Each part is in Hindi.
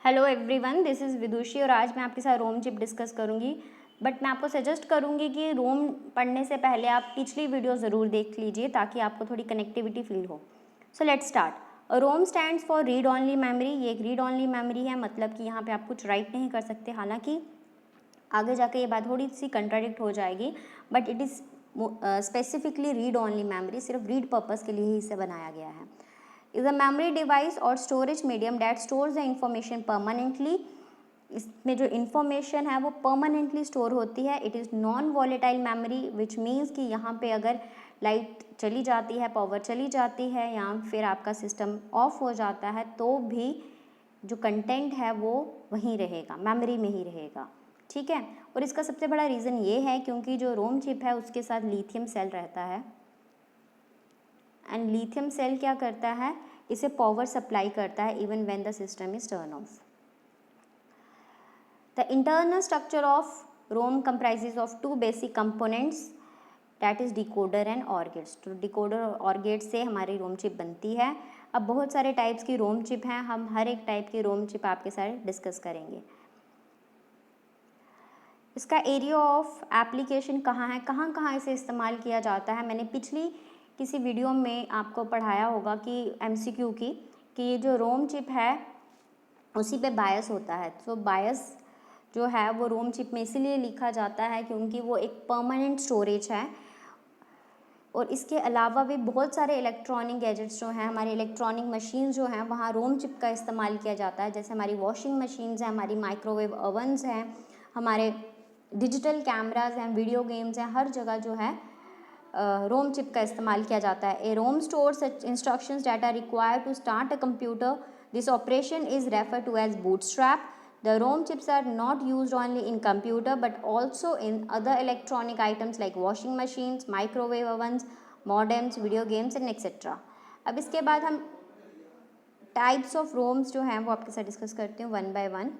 हेलो एवरीवन, दिस इज़ विदुषी और आज मैं आपके साथ रोम चिप डिस्कस करूंगी। बट मैं आपको सजेस्ट करूंगी कि रोम पढ़ने से पहले आप पिछली वीडियो ज़रूर देख लीजिए ताकि आपको थोड़ी कनेक्टिविटी फील हो। So let's start. Rome stands for read only memory. ये एक रीड ऑनली मेमोरी है, मतलब कि यहाँ पे आप कुछ राइट नहीं कर सकते। हालांकि आगे जाके ये बात थोड़ी सी कंट्राडिक्ट हो जाएगी, but it is specifically read only memory, सिर्फ रीड पर्पज़ के लिए ही इसे बनाया गया है। इज़ अ मेमोरी डिवाइस और storage medium that stores the information permanently. इसमें जो इन्फॉर्मेशन है वो परमानेंटली स्टोर होती है। It is non volatile memory, which means कि यहाँ पे अगर लाइट चली जाती है, पावर चली जाती है या फिर आपका सिस्टम ऑफ हो जाता है तो भी जो कंटेंट है वो वहीं रहेगा, मेमोरी में ही रहेगा। ठीक है। और इसका सबसे बड़ा रीज़न ये है क्योंकि जो रोम चिप है उसके साथ लिथियम सेल रहता है, एंड लिथियम सेल क्या करता है, इसे पावर सप्लाई करता है even when the system is turn off. The internal structure of ROM comprises of two basic components, that is decoder and or gates. तो डिकोडर और ऑर गेट से हमारी रोम चिप बनती है। अब बहुत सारे टाइप्स की रोम चिप हैं, हम हर एक टाइप की रोम चिप आपके साथ डिस्कस करेंगे। इसका एरिया ऑफ एप्लीकेशन कहाँ है, कहाँ कहाँ इसे इस्तेमाल किया जाता है। मैंने पिछली किसी वीडियो में आपको पढ़ाया होगा कि एमसीक्यू की कि ये जो रोम चिप है उसी पे बायस होता है। तो बायस जो है वो रोम चिप में इसीलिए लिखा जाता है क्योंकि वो एक परमानेंट स्टोरेज है। और इसके अलावा भी बहुत सारे इलेक्ट्रॉनिक गैजेट्स जो हैं, हमारे इलेक्ट्रॉनिक मशीन जो हैं, वहाँ रोम चिप का इस्तेमाल किया जाता है। जैसे हमारी वॉशिंग मशीन्स हैं, हमारी माइक्रोवेव ओवन्स हैं, हमारे डिजिटल कैमराज हैं, वीडियो गेम्स हैं, हर जगह जो है रोम चिप का इस्तेमाल किया जाता है। A ROM stores instructions that are required to start a computer. This operation is refer to as bootstrap. The ROM chips are not used only in computer but also in other electronic items like washing machines, microwave ovens, modems, video games and etc. अब इसके बाद हम टाइप्स ऑफ रोम्स जो हैं वो आपके साथ डिस्कस करते हैं वन बाय वन।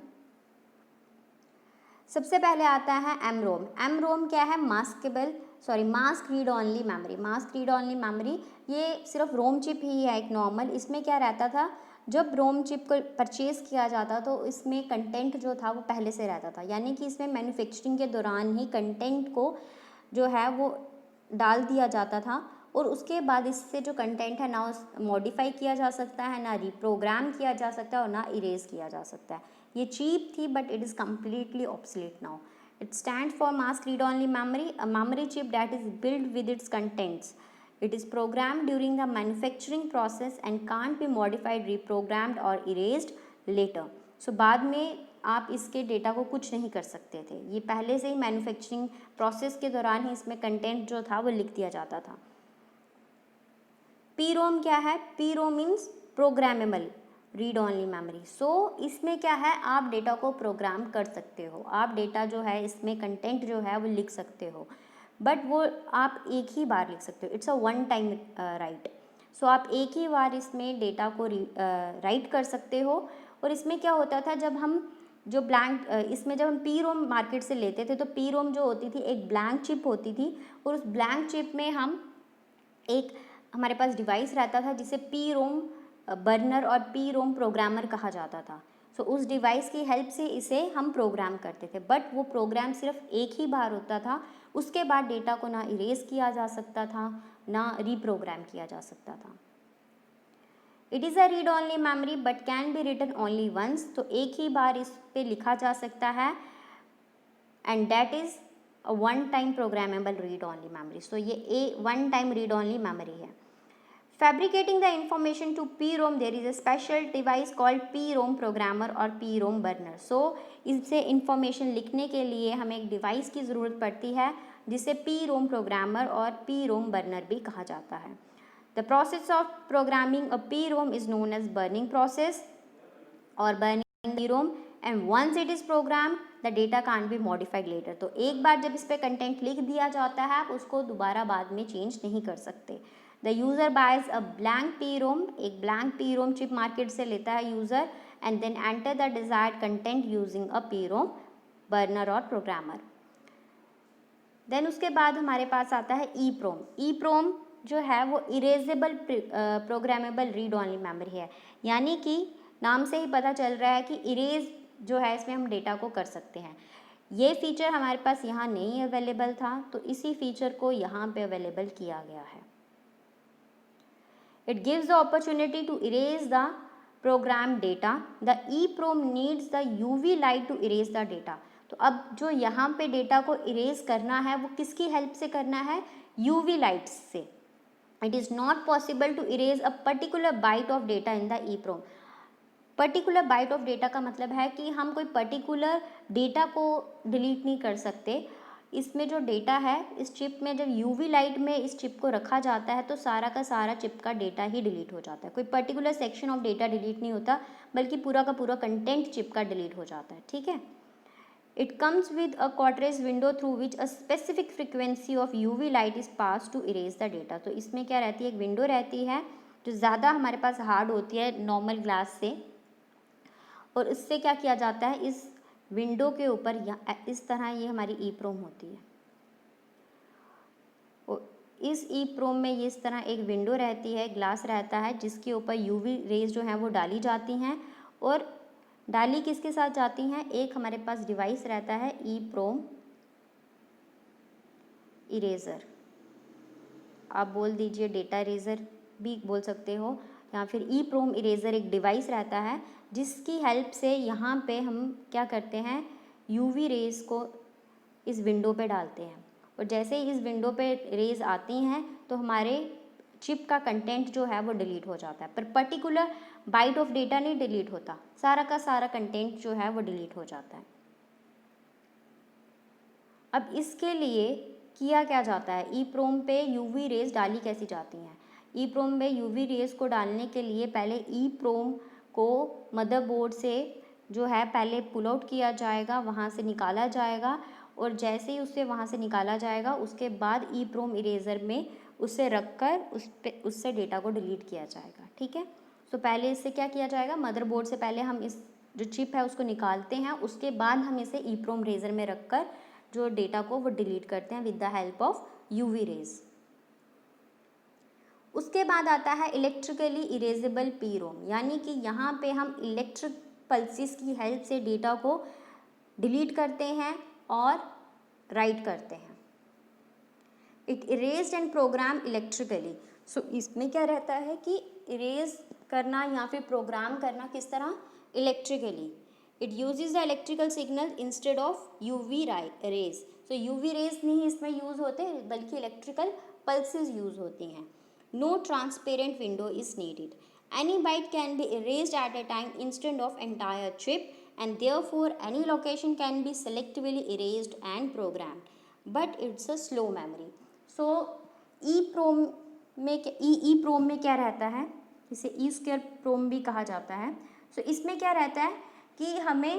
सबसे पहले आता है एम रोम। एम रोम क्या है, mask read only memory. Mask read only memory ये सिर्फ रोम चिप ही है एक नॉर्मल। इसमें क्या रहता था, जब रोम चिप को परचेज़ किया जाता तो इसमें कंटेंट जो था वो पहले से रहता था, यानी कि इसमें मैन्युफैक्चरिंग के दौरान ही कंटेंट को जो है वो डाल दिया जाता था और उसके बाद इससे जो कंटेंट है ना मॉडिफाई किया जा सकता है, ना रिप्रोग्राम किया जा सकता है और ना इरेज किया जा सकता है। ये चीप थी but it is completely obsolete now. It stand for mask read only memory, a memory chip that is build with its contents. It is programmed during the manufacturing process and can't be modified, reprogrammed or erased later. So बाद में आप इसके डेटा को कुछ नहीं कर सकते थे, ये पहले से ही मैन्युफैक्चरिंग प्रोसेस के दौरान ही इसमें कंटेंट जो था वो लिख दिया जाता था। पी रोम क्या है, P ROM means programmable read only memory. So इसमें क्या है, आप डेटा को प्रोग्राम कर सकते हो, आप डेटा जो है इसमें कंटेंट जो है वो लिख सकते हो, बट वो आप एक ही बार लिख सकते हो। It's a one time write. So आप एक ही बार इसमें डेटा को राइट कर सकते हो। और इसमें क्या होता था, जब हम जो ब्लैंक इसमें जब हम पी रोम मार्केट से लेते थे तो पी रोम जो होती थी एक ब्लैंक चिप होती थी और उस ब्लैंक चिप में हम एक हमारे पास डिवाइस रहता था जिसे पी रोम बर्नर और पी रोम प्रोग्रामर कहा जाता था। सो उस डिवाइस की हेल्प से इसे हम प्रोग्राम करते थे, बट वो प्रोग्राम सिर्फ एक ही बार होता था। उसके बाद डेटा को ना इरेज किया जा सकता था, ना रीप्रोग्राम किया जा सकता था। It is a read only memory but can be written only once. तो एक ही बार इस पे लिखा जा सकता है and that is a one time programmable read only memory. So ये one time read only memory है। Fabricating the information to PROM, there is a special device called PROM programmer और PROM burner. So इससे इंफॉर्मेशन लिखने के लिए हमें एक डिवाइस की ज़रूरत पड़ती है जिसे PROM programmer और PROM burner भी कहा जाता है। The process of programming a PROM is known as burning process or burning PROM, and once it is programmed the data can't be modified later. तो एक बार जब इस पे कंटेंट लिख दिया जाता है आप उसको दोबारा बाद में चेंज नहीं कर सकते। The user buys a blank P ROM, एक blank P ROM chip market से लेता है user and then enter the desired content using a P ROM burner और प्रोग्रामर। देन उसके बाद हमारे पास आता है ई प्रोम। ई प्रोम जो है वो erasable programmable read only memory है, यानी कि नाम से ही पता चल रहा है कि इरेज जो है इसमें हम डेटा को कर सकते हैं। ये फीचर हमारे पास यहाँ नहीं अवेलेबल था, तो इसी फीचर को यहाँ पे अवेलेबल किया गया है। It gives the opportunity to erase the program data. The EEPROM needs the UV light to erase the data. तो अब जो यहाँ पे डेटा को इरेज करना है वो किसकी हेल्प से करना है? UV लाइट्स से। It is not possible to erase a particular byte of data in the EEPROM. Particular byte of data का मतलब है कि हम कोई पर्टिकुलर डेटा को डिलीट नहीं कर सकते। इसमें जो डेटा है इस चिप में जब यूवी लाइट में इस चिप को रखा जाता है तो सारा का सारा चिप का डेटा ही डिलीट हो जाता है। कोई particular section of data delete नहीं होता, बल्कि पूरा का पूरा कंटेंट चिप का डिलीट हो जाता है। ठीक है। It comes with a quartz window through which a specific frequency of UV light is pass to erase the data. तो इसमें क्या रहती है, एक विंडो रहती है जो ज़्यादा हमारे पास हार्ड होती है नॉर्मल ग्लास से, और इससे क्या किया जाता है, इस विंडो के ऊपर इस तरह ये हमारी EEPROM होती है। और इस EEPROM में ये इस तरह एक विंडो रहती है, ग्लास रहता है, जिसके ऊपर यूवी रेज जो हैं वो डाली जाती हैं। और डाली किसके साथ जाती हैं? एक हमारे पास डिवाइस रहता है EEPROM इरेज़र, आप बोल दीजिए डेटा इरेज़र भी बोल सकते हो, या फिर EEPROM इरेज़र एक डिवाइस रहता है जिसकी हेल्प से यहाँ पे हम क्या करते हैं, यूवी रेज़ को इस विंडो पे डालते हैं। और जैसे ही इस विंडो पे रेज़ आती हैं तो हमारे चिप का कंटेंट जो है वो डिलीट हो जाता है, पर पर्टिकुलर बाइट ऑफ डेटा नहीं डिलीट होता, सारा का सारा कंटेंट जो है वो डिलीट हो जाता है। अब इसके लिए किया क्या जाता है, EEPROM पे यूवी रेज़ डाली कैसी जाती हैं? EEPROM पे यूवी रेज़ को डालने के लिए पहले EEPROM को मदरबोर्ड से जो है पहले पुल आउट किया जाएगा, वहाँ से निकाला जाएगा, और जैसे ही उससे वहाँ से निकाला जाएगा उसके बाद EEPROM इरेज़र में उसे रखकर उससे डेटा को डिलीट किया जाएगा। ठीक है। तो पहले इससे क्या किया जाएगा, मदरबोर्ड से पहले हम इस जो चिप है उसको निकालते हैं, उसके बाद हम इसे EEPROM इरेज़र में रखकर जो डेटा को वो डिलीट करते हैं with the help of UV rays. उसके बाद आता है इलेक्ट्रिकली इरेजेबल PROM, यानी कि यहाँ पे हम इलेक्ट्रिक पल्सिस की हेल्प से डेटा को डिलीट करते हैं और राइट करते हैं। It erased and program electrically. So इसमें क्या रहता है कि इरेज करना या फिर प्रोग्राम करना किस तरह, electrically. It uses the electrical signal instead of UV rays. So UV rays नहीं इसमें यूज़ होते, बल्कि इलेक्ट्रिकल पल्सेस यूज़ होती हैं। No transparent window is needed. Any byte can be erased at a time instead of entire chip, and therefore any location can be selectively erased and programmed. But it's a slow memory. So EEPROM में क्या रहता है, इसे EEPROM भी कहा जाता है। So इसमें क्या रहता है कि हमें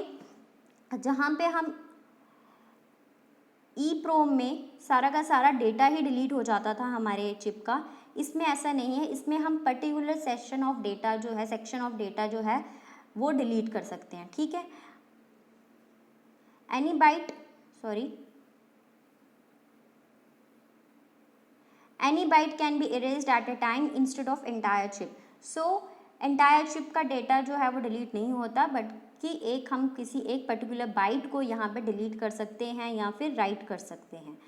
जहाँ पे हम EEPROM में सारा का सारा डेटा ही डिलीट हो जाता था हमारे चिप का, इसमें ऐसा नहीं है। इसमें हम पर्टिकुलर सेक्शन ऑफ डेटा जो है वो डिलीट कर सकते हैं। ठीक है। Any byte can be erased at a time instead of entire chip. So entire chip का डेटा जो है वो डिलीट नहीं होता, बट कि हम किसी एक पर्टिकुलर बाइट को यहाँ पे डिलीट कर सकते हैं या फिर राइट कर सकते हैं।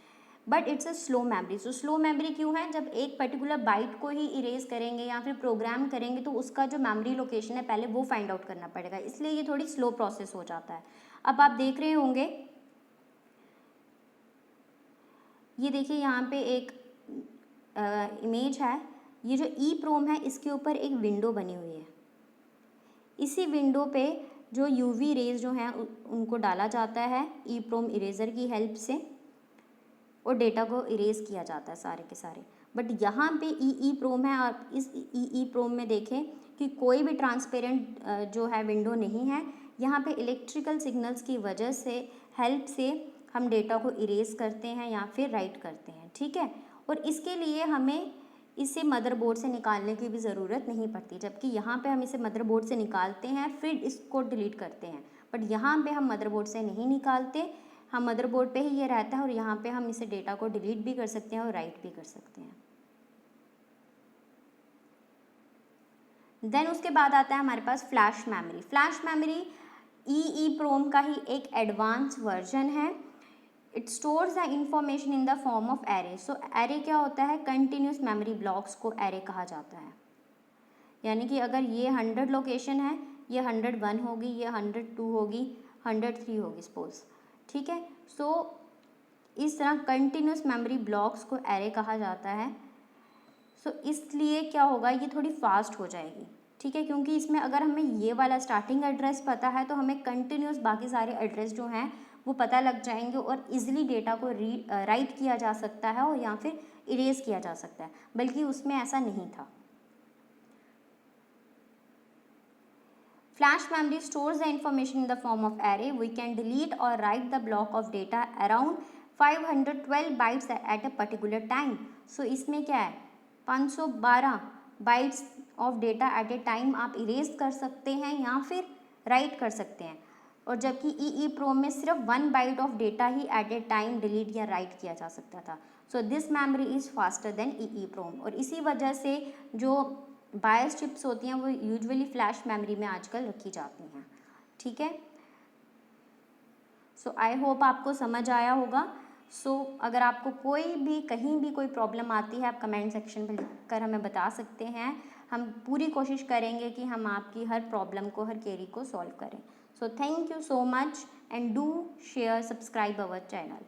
But it's a slow memory. So slow memory क्यों है, जब एक पर्टिकुलर बाइट को ही इरेज करेंगे या फिर प्रोग्राम करेंगे तो उसका जो मेमोरी लोकेशन है पहले वो फाइंड आउट करना पड़ेगा, इसलिए ये थोड़ी स्लो प्रोसेस हो जाता है। अब आप देख रहे होंगे, ये देखिए यहाँ पे एक इमेज है, ये जो EEPROM है इसके ऊपर एक विंडो बनी हुई है। इसी विंडो पे जो यूवी रेज जो हैं उनको डाला जाता है EEPROM इरेज़र की हेल्प से, और डेटा को इरेज किया जाता है सारे के सारे। बट यहाँ पे EEPROM है, और इस EEPROM में देखें कि कोई भी ट्रांसपेरेंट जो है विंडो नहीं है। यहाँ पे इलेक्ट्रिकल सिग्नल्स की वजह से हेल्प से हम डेटा को इरेज करते हैं या फिर राइट करते हैं। ठीक है। और इसके लिए हमें इसे मदरबोर्ड से निकालने की भी ज़रूरत नहीं पड़ती, जबकि यहाँ पे हम इसे मदरबोर्ड से निकालते हैं फिर इसको डिलीट करते हैं, बट यहाँ पे हम मदरबोर्ड से नहीं निकालते, हम मदरबोर्ड पे ही ये रहता है, और यहाँ पे हम इसे डेटा को डिलीट भी कर सकते हैं और राइट भी कर सकते हैं। देन उसके बाद आता है हमारे पास flash memory. Flash memory EEPROM का ही एक एडवांस वर्जन है। It stores the information in the form of array. So array क्या होता है, कंटिन्यूस मेमोरी ब्लॉक्स को एरे कहा जाता है। यानी कि अगर ये 100 लोकेशन है, ये 101 होगी, ये 102 होगी, 103 होगी सपोज, ठीक है। सो इस तरह कंटिन्यूस मेमोरी ब्लॉक्स को एरे कहा जाता है। सो इसलिए क्या होगा, ये थोड़ी फास्ट हो जाएगी, ठीक है, क्योंकि इसमें अगर हमें ये वाला स्टार्टिंग एड्रेस पता है तो हमें कंटिन्यूस बाकी सारे एड्रेस जो हैं वो पता लग जाएंगे और इजीली डेटा को राइट किया जा सकता है और या फिर इरेज किया जा सकता है, बल्कि उसमें ऐसा नहीं था। Flash memory stores the information in the form of array. We can delete or write the block of data around 512 bytes at a particular time. So इसमें क्या है, 512 bytes of data eight a time आप इरेज कर सकते हैं या फिर राइट कर सकते हैं, और जबकि EEPROM में सिर्फ 1 बाइट ऑफ डेटा ही एट ए टाइम डिलीट या राइट किया जा सकता था। So this memory is faster than EEPROM, और इसी वजह से जो बायस चिप्स होती हैं वो यूजुअली फ्लैश मेमोरी में आजकल रखी जाती हैं, ठीक है। सो आई होप आपको समझ आया होगा। सो अगर आपको कोई भी कहीं भी कोई प्रॉब्लम आती है, आप कमेंट सेक्शन में लिख कर हमें बता सकते हैं। हम पूरी कोशिश करेंगे कि हम आपकी हर प्रॉब्लम को, हर क्वेरी को सॉल्व करें। So thank you so much and do share, subscribe our channel.